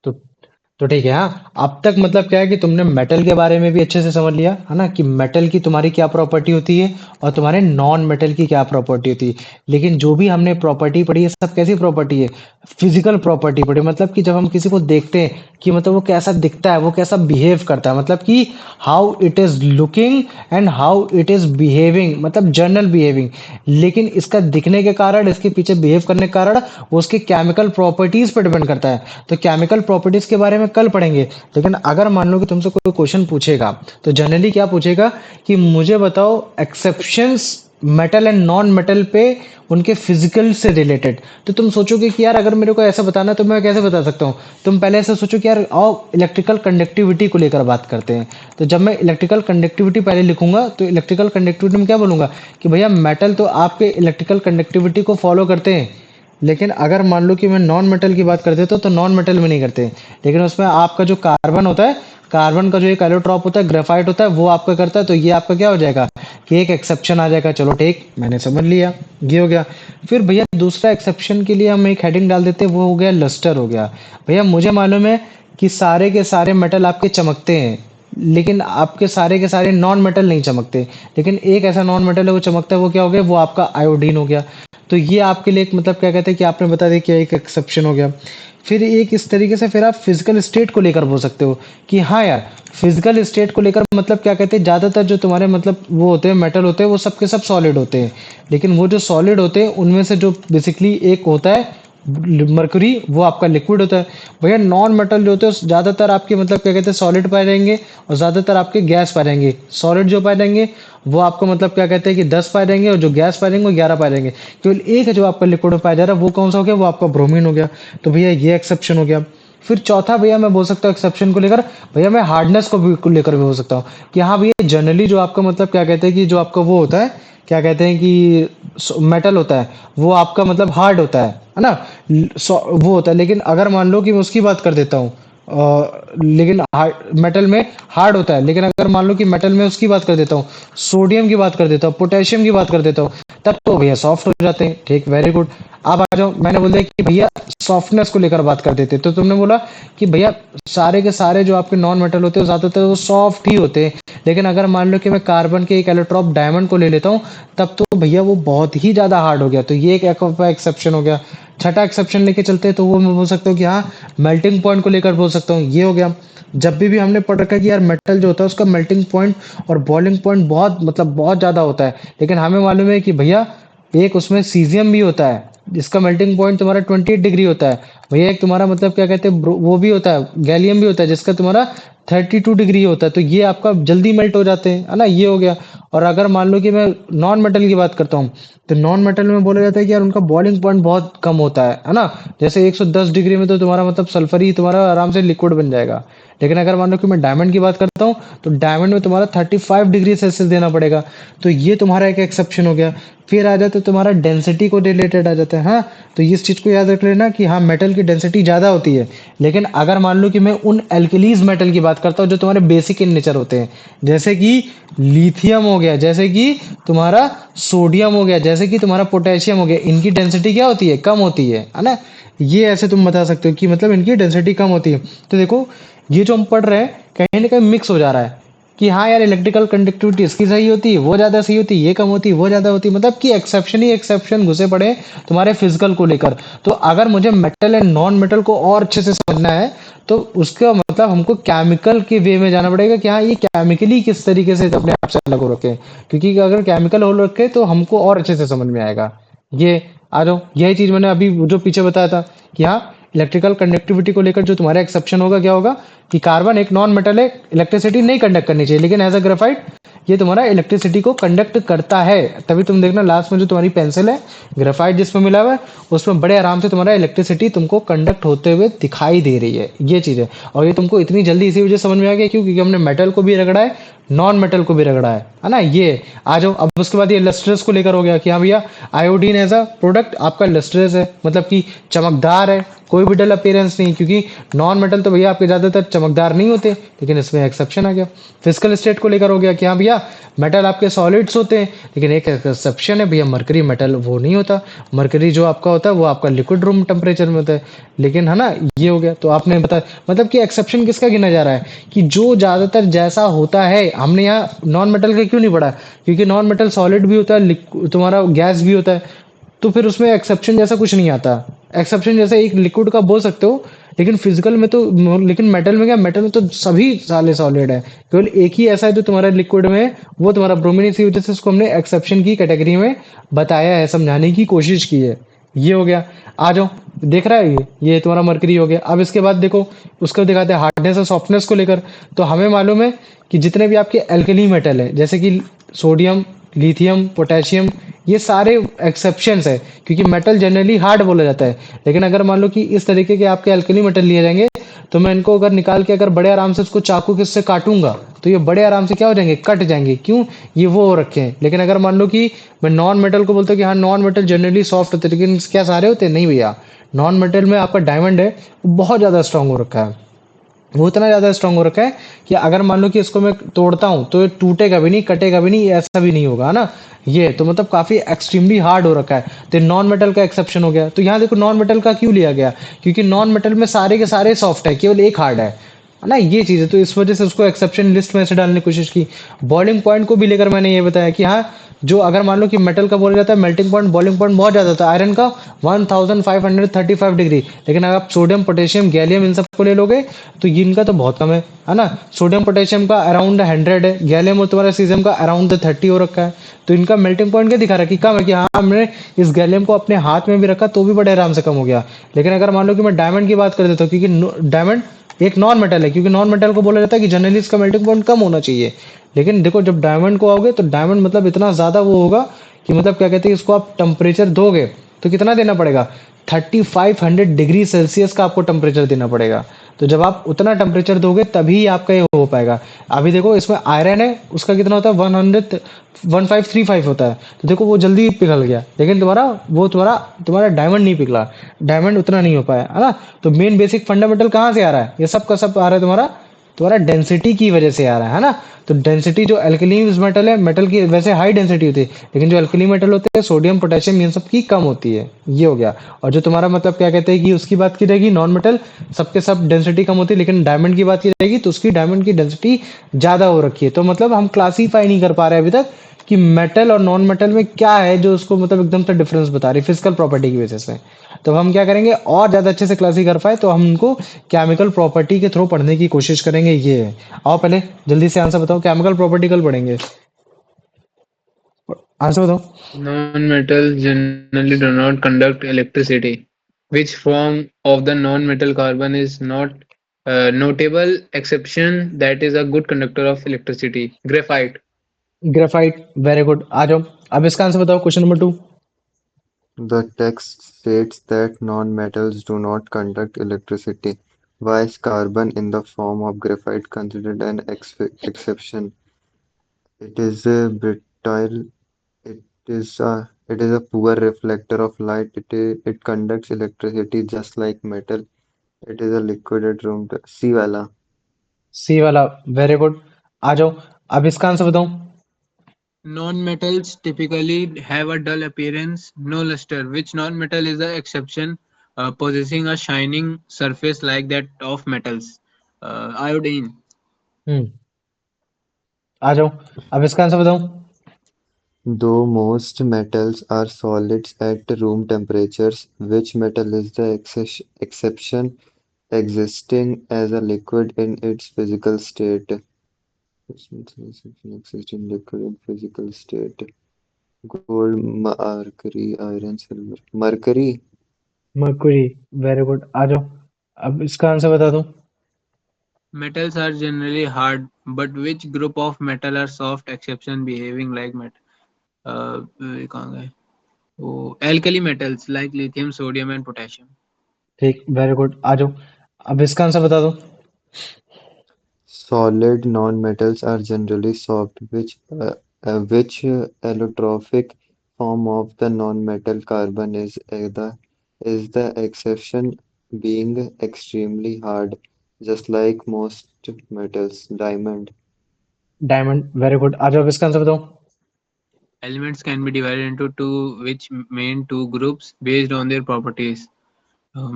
तो तो ठीक है। हाँ, अब तक मतलब क्या है कि तुमने मेटल के बारे में भी अच्छे से समझ लिया है ना, कि मेटल की तुम्हारी क्या प्रॉपर्टी होती है और तुम्हारे नॉन मेटल की क्या प्रॉपर्टी होती है। लेकिन जो भी हमने प्रॉपर्टी पढ़ी है सब कैसी प्रॉपर्टी है? फिजिकल प्रॉपर्टी पढ़ी, मतलब कि जब हम किसी को देखते हैं कि मतलब वो कैसा दिखता है, वो कैसा बिहेव करता है, मतलब कि how it is looking and how it is behaving, मतलब जनरल बिहेविंग। लेकिन इसका दिखने के कारण, इसके पीछे बिहेव करने के कारण वो उसके केमिकल प्रॉपर्टीज पर डिपेंड करता है। तो केमिकल प्रॉपर्टीज के बारे में कल पढ़ेंगे। लेकिन अगर मान लो कि तुमसे कोई क्वेश्चन पूछेगा, तो जनरली क्या पूछेगा कि मुझे बताओ exceptions metal and non metal पे, उनके फिजिकल से रिलेटेड। तो तुम सोचोगे कि यार अगर मेरे को ऐसा बताना है तो मैं कैसे बता सकता हूँ। तुम पहले ऐसे सोचो कि यार आओ इलेक्ट्रिकल कंडक्टिविटी को लेकर बात करते हैं। तो जब मैं इलेक्ट्रिकल कंडक्टिविटी पहले लिखूंगा तो इलेक्ट्रिकल कंडक्टिविटी में क्या बोलूंगा कि भैया मेटल तो आपके इलेक्ट्रिकल कंडक्टिविटी को फॉलो करते हैं। लेकिन अगर मान लो कि मैं नॉन मेटल की बात कर देता हूँ तो नॉन मेटल में नहीं करते। लेकिन उसमें आपका जो कार्बन होता है, कार्बन का जो एक एलोट्रॉप होता है, ग्रेफाइट होता है, वो आपका करता है। तो ये आपका क्या हो जाएगा कि एक एक्सेप्शन आ जाएगा। चलो ठीक, मैंने समझ लिया, ये हो गया। फिर भैया दूसरा एक्सेप्शन के लिए हम एक हेडिंग डाल देते हैं, वो हो गया लस्टर हो गया। भैया मुझे मालूम है कि सारे के सारे मेटल आपके चमकते हैं, लेकिन आपके सारे के सारे नॉन मेटल नहीं चमकते। लेकिन एक ऐसा नॉन मेटल है वो चमकता है, वो क्या हो गया, वो आपका आयोडीन हो गया। तो ये आपके लिए एक मतलब क्या कहते हैं कि आपने बता दिया कि एक एक्सेप्शन हो गया। फिर एक इस तरीके से फिर आप फिजिकल स्टेट को लेकर बोल सकते हो कि हाँ यार, फिजिकल स्टेट को लेकर मतलब क्या कहते हैं, ज्यादातर जो तुम्हारे मतलब वो होते हैं मेटल होते हैं वो सब के सब सॉलिड होते हैं। लेकिन वो जो सॉलिड होते हैं उनमें से जो बेसिकली एक होता है मरकरी, वो आपका लिक्विड होता है। भैया नॉन मेटल जो होते हैं ज्यादातर आपके मतलब क्या कहते हैं सॉलिड पाए जाएंगे, और ज्यादातर आपके गैस पाए जाएंगे। सॉलिड जो पाए जाएंगे वो आपको मतलब क्या कहते हैं कि 10 पाए जाएंगे, और जो गैस पाए जाएंगे वो 11 पाए जाएंगे। केवल एक है जो आपका लिक्विड में पाया जा रहा है, वो कौन सा हो गया, वो आपका ब्रोमीन हो गया। तो भैया ये एक्सेप्शन हो गया। फिर चौथा भैया मैं बोल सकता हूँ एक्सेप्शन को लेकर, भैया मैं हार्डनेस को लेकर भी बोल सकता हूँ कि हाँ भैया जनरली जो आपका मतलब क्या कहते हैं कि जो आपका वो होता है, क्या कहते हैं कि मेटल होता है वो आपका मतलब हार्ड होता है ना। वो होता है। लेकिन अगर मान लो कि मैं उसकी बात कर देता हूँ, लेकिन मेटल में हार्ड होता है। लेकिन अगर मान लो कि मेटल में उसकी बात कर देता हूँ, सोडियम की बात कर देता हूँ, पोटेशियम की बात कर देता हूँ, तब तो भैया सॉफ्ट हो जाते हैं। ठीक, वेरी गुड। अब आ जाओ, मैंने बोल दिया कि भैया सॉफ्टनेस को लेकर बात कर देते, तो तुमने बोला कि भैया सारे के सारे जो आपके नॉन मेटल होते हैं ज्यादातर वो सॉफ्ट ही होते हैं। लेकिन अगर मान लो कि मैं कार्बन के एक एलोट्रॉप डायमंड को ले लेता हूँ, तब तो भैया वो बहुत ही ज्यादा हार्ड हो गया। तो ये एक एक्सेप्शन हो गया। छठा एक्सेप्शन लेके चलते हैं तो वो मैं बोल सकता हूँ कि हाँ मेल्टिंग पॉइंट को लेकर बोल सकता हूँ, ये हो गया। जब भी हमने पढ़ रखा है कि यार मेटल जो होता है उसका मेल्टिंग पॉइंट और बॉइलिंग पॉइंट बहुत मतलब बहुत ज्यादा होता है। लेकिन हमें मालूम है कि भैया एक उसमें सीजियम भी होता है जिसका मेल्टिंग पॉइंट तुम्हारा 28 डिग्री होता है। भैया एक तुम्हारा मतलब क्या कहते हैं वो भी होता है, गैलियम भी होता है जिसका तुम्हारा 32 डिग्री होता है। तो ये आपका जल्दी मेल्ट हो जाते हैं, है ना, ये हो गया। और अगर मान लो कि मैं नॉन मेटल की बात करता हूँ, तो नॉन मेटल में बोला जाता है कि यार उनका बॉइलिंग पॉइंट बहुत कम होता है ना। जैसे 110 डिग्री में तो तुम्हारा मतलब सल्फर ही तुम्हारा आराम से लिक्विड बन जाएगा। लेकिन अगर मान लो कि मैं डायमंड की बात करता हूँ, तो डायमंड में तुम्हारा 35 डिग्री सेल्सियस देना पड़ेगा। तो ये तुम्हारा एक एक्सेप्शन हो गया। फिर आ जाता है तुम्हारा डेंसिटी को रिलेटेड आ जाता है। हाँ, तो इस चीज को याद रख लेना कि हाँ मेटल की डेंसिटी ज्यादा होती है। लेकिन अगर मान लो कि मैं उन एल्कलीज मेटल की बात करता हूँ जो तुम्हारे बेसिक इन नेचर होते हैं, जैसे कि लिथियम हो गया, जैसे कि तुम्हारा सोडियम हो गया, जैसे कि तुम्हारा पोटेशियम हो गया, इनकी डेंसिटी क्या होती है, कम होती है ना। ये ऐसे तुम बता सकते हो कि मतलब इनकी डेंसिटी कम होती है। तो देखो ये जो हम पढ़ रहे हैं कहीं ना कहीं मिक्स हो जा रहा है कि हाँ यार इलेक्ट्रिकल कंडक्टिविटी इसकी सही होती है, वो ज्यादा सही होती है, ये कम होती है, वो ज्यादा होती है, मतलब कि एक्सेप्शन ही एक्सेप्शन घुसे पड़े हैं तुम्हारे फिजिकल को लेकर। तो अगर मुझे मेटल एंड नॉन मेटल को और अच्छे से समझना है, तो उसका मतलब हमको केमिकल के वे में जाना पड़ेगा कि हाँ ये केमिकली किस तरीके से अपने आप से अलग हो रखे हैं। क्योंकि अगर केमिकल हो रखे तो हमको और अच्छे से समझ में आएगा। ये आ जाओ, यही चीज मैंने अभी जो पीछे बताया था कि हाँ इलेक्ट्रिकल कंडक्टिविटी को लेकर जो तुम्हारा एक्सेप्शन होगा क्या होगा कि कार्बन एक नॉन मेटल है, इलेक्ट्रिसिटी नहीं कंडक्ट करनी चाहिए, लेकिन एज अ ग्रेफाइट ये तुम्हारा इलेक्ट्रिसिटी को कंडक्ट करता है। तभी तुम देखना लास्ट में जो तुम्हारी पेंसिल है ग्रेफाइट जिसमें मिला हुआ है, उसमें बड़े आराम से तुम्हारा इलेक्ट्रिसिटी तुमको कंडक्ट होते हुए दिखाई दे रही है, ये चीज है। और ये तुमको इतनी जल्दी इसी वजह से समझ में आ गया क्यों, क्योंकि हमने मेटल को भी रगड़ा है, नॉन मेटल को भी रगड़ा है ना? ये आ जाओ। अब उसके बाद ये लस्ट्रस को लेकर हो गया कि हाँ भैया, आयोडीन एज अ प्रोडक्ट आपका लस्ट्रस है, मतलब कि चमकदार है, कोई भी डल अपीयरेंस नहीं, क्योंकि नॉन मेटल तो भैया आपके ज्यादातर चमकदार नहीं होते, लेकिन इसमें एक्सेप्शन आ गया। फिजिकल स्टेट को लेकर हो गया कि हाँ भैया, मेटल आपके सॉलिड्स होते हैं, लेकिन एक एक्सेप्शन है भैया, मरकरी मेटल वो नहीं होता। मरकरी जो आपका होता है वो आपका लिक्विड रूम टेम्परेचर में होता है। लेकिन है ना, ये हो गया। तो आपने बता, मतलब कि एक्सेप्शन किसका गिना जा रहा है कि जो ज्यादातर जैसा होता है। हमने यहाँ नॉन मेटल का क्यों नहीं पढ़ा? क्योंकि नॉन मेटल सॉलिड भी होता है, तुम्हारा गैस भी होता है, तो फिर उसमें एक्सेप्शन जैसा कुछ नहीं आता। एक्सेप्शन जैसे एक लिक्विड का बोल सकते हो, लेकिन फिजिकल में तो, लेकिन मेटल में क्या, मेटल में तो सभी साले सॉलिड है, केवल एक ही ऐसा है जो तुम्हारा लिक्विड में है, वो तुम्हारा ब्रोमीन। इसी वजह से उसको हमने एक्सेप्शन की कैटेगरी में बताया है, समझाने की कोशिश की है। ये हो गया। आ जाओ, देख रहा है ये तुम्हारा मरकरी हो गया। अब इसके बाद देखो, उसको दिखाते हैं हार्डनेस और सॉफ्टनेस को लेकर। तो हमें मालूम है कि जितने भी आपके एल्कली मेटल है, जैसे कि सोडियम, लिथियम, पोटेशियम, ये सारे एक्सेप्शंस है, क्योंकि मेटल जनरली हार्ड बोला जाता है। लेकिन अगर मान लो कि इस तरीके के आपके अल्कली मेटल लिए जाएंगे, तो मैं इनको अगर निकाल के अगर बड़े आराम से उसको चाकू के से काटूंगा, तो ये बड़े आराम से क्या हो जाएंगे, कट जाएंगे। क्यों? ये वो हो रखे हैं। लेकिन अगर मान लो कि मैं नॉन मेटल को बोलता हूँ कि हाँ, नॉन मेटल जनरली सॉफ्ट होते हैं, लेकिन क्या सारे होते हैं? नहीं भैया। नॉन मेटल में आपका डायमंड है, वो बहुत ज्यादा स्ट्रांग हो रखा है। वो इतना ज्यादा स्ट्रांग हो रखा है कि अगर मान लो कि इसको मैं तोड़ता हूं, तो ये टूटेगा भी नहीं, कटेगा भी नहीं, ऐसा भी नहीं होगा, है ना? ये तो मतलब काफी एक्सट्रीमली हार्ड हो रखा है। तो नॉन मेटल का एक्सेप्शन हो गया। तो यहाँ देखो, नॉन मेटल का क्यों लिया गया? क्योंकि नॉन मेटल में सारे के सारे सॉफ्ट है, केवल एक हार्ड है ना? ये चीज है, तो इस वजह से उसको एक्सेप्शन लिस्ट में से डालने की कोशिश की। बॉइलिंग पॉइंट को भी लेकर मैंने ये बताया कि हाँ, जो अगर मान लो कि मेटल का बोला जाता है मेल्टिंग पॉइंट, बॉइलिंग पॉइंट बहुत ज्यादा होता है आयरन का, 1535 डिग्री। लेकिन अगर आप सोडियम, पोटेशियम, गैलियम इन सबको ले लोगे, तो इनका तो बहुत कम है ना? सोडियम पोटेशियम का अराउंड 100 है, गैलियम और तुम्हारा सीजियम का अराउंड 30 हो रखा है। तो इनका मेल्टिंग पॉइंट क्या दिखा रहा है कि कम है, कि हाँ, हमने इस गैलियम को अपने हाथ में भी रखा तो भी बड़े आराम से कम हो गया। लेकिन अगर मान लो कि मैं डायमंड की बात कर देता हूँ, क्योंकि डायमंड एक नॉन मेटल है, क्योंकि नॉन मेटल को बोला जाता है कि जनरली इसका मेल्टिंग पॉइंट कम होना चाहिए। लेकिन देखो, जब डायमंड को आओगे, तो डायमंड मतलब इतना ज्यादा वो होगा कि मतलब क्या कहते हैं, इसको आप टेम्परेचर दोगे तो कितना देना पड़ेगा? 3500 डिग्री सेल्सियस का आपको टेम्परेचर देना पड़ेगा। तो जब आप उतना टेम्परेचर दोगे तभी आपका ये हो पाएगा। अभी देखो, इसमें आयरन है, उसका कितना होता है? 1535 होता है। तो देखो, वो जल्दी पिघल गया, लेकिन तुम्हारा तुम्हारा डायमंड नहीं पिघला। डायमंड उतना नहीं हो पाया, है ना? तो मेन बेसिक फंडामेंटल कहाँ से आ रहा है? ये सब का सब आ रहा है तुम्हारा तुम्हारा डेंसिटी की वजह से आ रहा है ना? तो डेंसिटी, जो अल्कली मेटल है, मेटल की वैसे हाई डेंसिटी होती है, लेकिन जो अल्कली मेटल होते हैं, सोडियम, पोटेशियम, इन सब की कम होती है। ये हो गया। और जो तुम्हारा मतलब क्या कहते हैं कि उसकी बात की जाएगी, नॉन मेटल सबके सब डेंसिटी कम होती है, लेकिन डायमंड की बात की जाएगी तो उसकी डायमंड की डेंसिटी ज्यादा हो रखी है। तो मतलब हम क्लासीफाई नहीं कर पा रहे अभी तक कि मेटल और नॉन मेटल में क्या है जो उसको मतलब एकदम से डिफरेंस बता रही फिजिकल प्रॉपर्टी की वजह से। तो हम क्या करेंगे, और ज्यादा अच्छे से क्लासिफाई कर पाए, तो हम उनको केमिकल प्रॉपर्टी के थ्रू पढ़ने की कोशिश करेंगे। ये है। आओ पहले जल्दी से आंसर बताओ, केमिकल प्रॉपर्टी कल पढ़ेंगे। आंसर बताओ। Non-metals generally do not conduct electricity. Which form of the non-metal carbon is not a notable exception that is a good conductor of electricity? Graphite. Graphite, very good. आ जाओ, अब इसका answer बताओ, question number 2। The text states that non-metals do not conduct electricity. Why is carbon in the form of graphite considered an exception? It is brittle. It is a poor reflector of light. It conducts electricity just like metal. It is a liquid at room. C वाला. सी वाला, very good. आ जाओ, अब इसका answer बताओ। Non-metals typically have a dull appearance, no luster, which non-metal is the exception, possessing a shining surface like that of metals. Iodine. हम्म, आ जाओ, अब इसका आंसर बताओ। Though most metals are solids at room temperatures, which metal is the exception, existing as a liquid in its physical state? Which metal is existing liquid in physical state? Gold, mercury, iron, silver. Mercury? Mercury, very good. आ जाओ, अब इसका answer बता दो। Metals are generally hard, but which group of metal are soft exception behaving like metal? ये कहाँ गए? वो alkali metals like lithium, sodium, and potassium. ठीक, वेरी गुड। आ जाओ, अब इसका आंसर बता दो। Solid nonmetals are generally soft, which allotropic form of the nonmetal carbon is the exception, being extremely hard, just like most metals. Diamond. Diamond, very good. आ जाओ, अब इसका आंसर बताओ। Elements can be divided into two which main two groups based on their properties,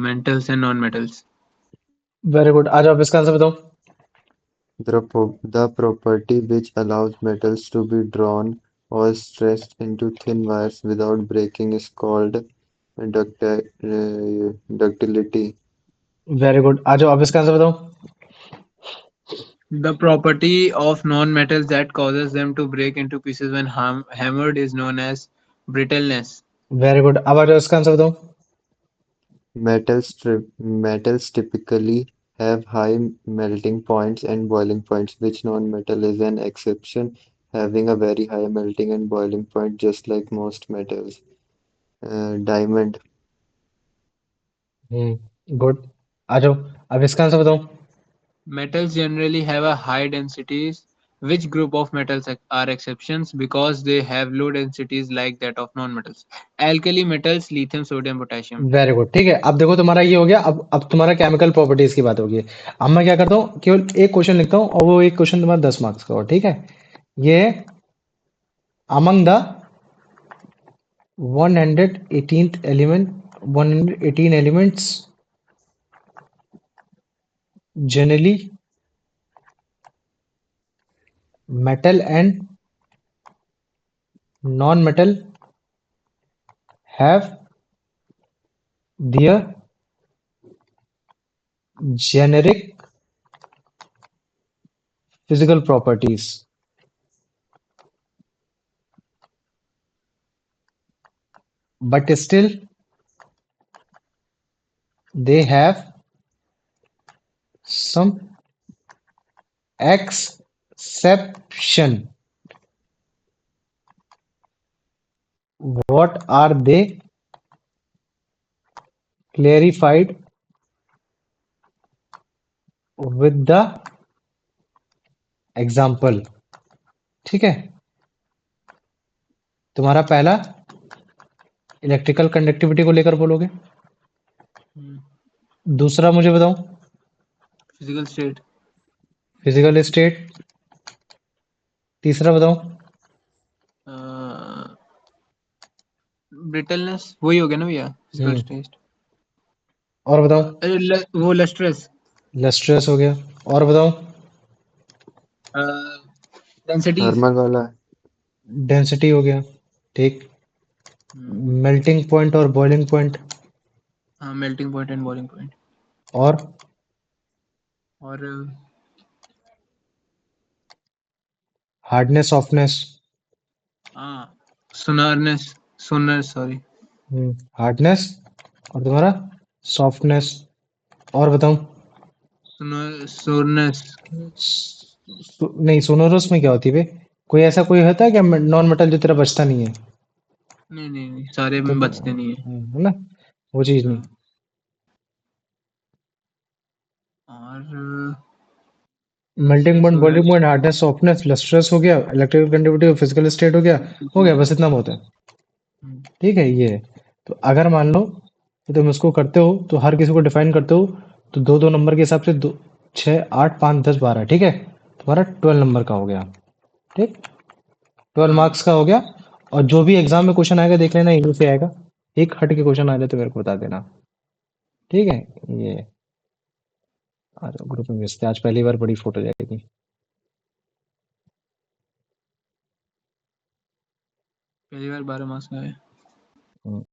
metals and non-metals. Very good, आ जाओ, अब इसका answer बताओ। The property which allows metals to be drawn or stretched into thin wires without breaking is called ductility. Very good, आ जाओ, अब इसका answer बताओ। The property of non-metals that causes them to break into pieces when hammered is known as brittleness. Very good, अब आ जाओ, इसका answer बताओ। Metals typically have high melting points and boiling points, which non-metal is an exception, having a very high melting and boiling point, just like most metals. Diamond. Good, आ जाओ, अब इसका answer बताओ। Metals generally have a high densities. Which group of metals are exceptions because they have low densities like that of non-metals? Alkali metals, lithium, sodium, potassium. Very good, ठीक है। अब देखो, तुम्हारा ये हो गया। अब तुम्हारा केमिकल प्रॉपर्टीज की बात होगी। अब मैं क्या करता हूँ, केवल एक क्वेश्चन लिखता हूँ और वो एक क्वेश्चन तुम्हारा 10 मार्क्स का हो, ठीक है। ये among the 118th element 118 elements generally metal and non-metal have their generic physical properties, but still they have some exception. What are they? Clarified with the example। ठीक है। तुम्हारा पहला इलेक्ट्रिकल कंडक्टिविटी को लेकर बोलोगे। दूसरा मुझे बताओ। Physical state. Physical state. तीसरा बताओ। ब्रिटलनेस वही हो गया ना भैया, फिजिकल स्टेट। और बताओ। वो लस्ट्रस। लस्ट्रस हो गया। और बताओ। डेंसिटीज। थर्मल वाला। डेंसिटी हो गया। ठीक। मेल्टिंग पॉइंट और बॉइलिंग पॉइंट। हाँ, melting point and boiling point. और हार्डनेस, सॉफ्टनेस। हाँ, सोनर सॉरी। हार्डनेस और तुम्हारा सॉफ्टनेस। और बताओ। सोरनेस। नहीं, सोनोरस में क्या होती है बे? कोई ऐसा कोई होता है क्या नॉन मेटल जो तेरा बचता नहीं है? नहीं नहीं नहीं, सारे तो में बचते नहीं है। है ना, वो चीज नहीं। हाँ। और melting point, boiling point, hardness, softness, lustrous हो गया, इलेक्ट्रिकल कंडक्टिविटी, फिजिकल स्टेट हो गया। हो गया, बस इतना बहुत है। ठीक है, ये है। तो अगर मान लो कि तुम इसको करते हो तो हर किसी को डिफाइन करते हो तो दो दो नंबर के हिसाब से 2, 6, 8, 5, 10, 12। ठीक है, तुम्हारा 12 नंबर का हो गया। ठीक, 12 मार्क्स का हो गया। और जो भी एग्जाम में क्वेश्चन आएगा देख लेना, यहीं से आएगा। एक हट के क्वेश्चन आ जाए तो मेरे को बता देना। ठीक है, ये आ जाओ, ग्रुप में भेजते हैं। आज पहली बार बड़ी फोटो जाएगी। पहली बार 12 मार्क्स का है।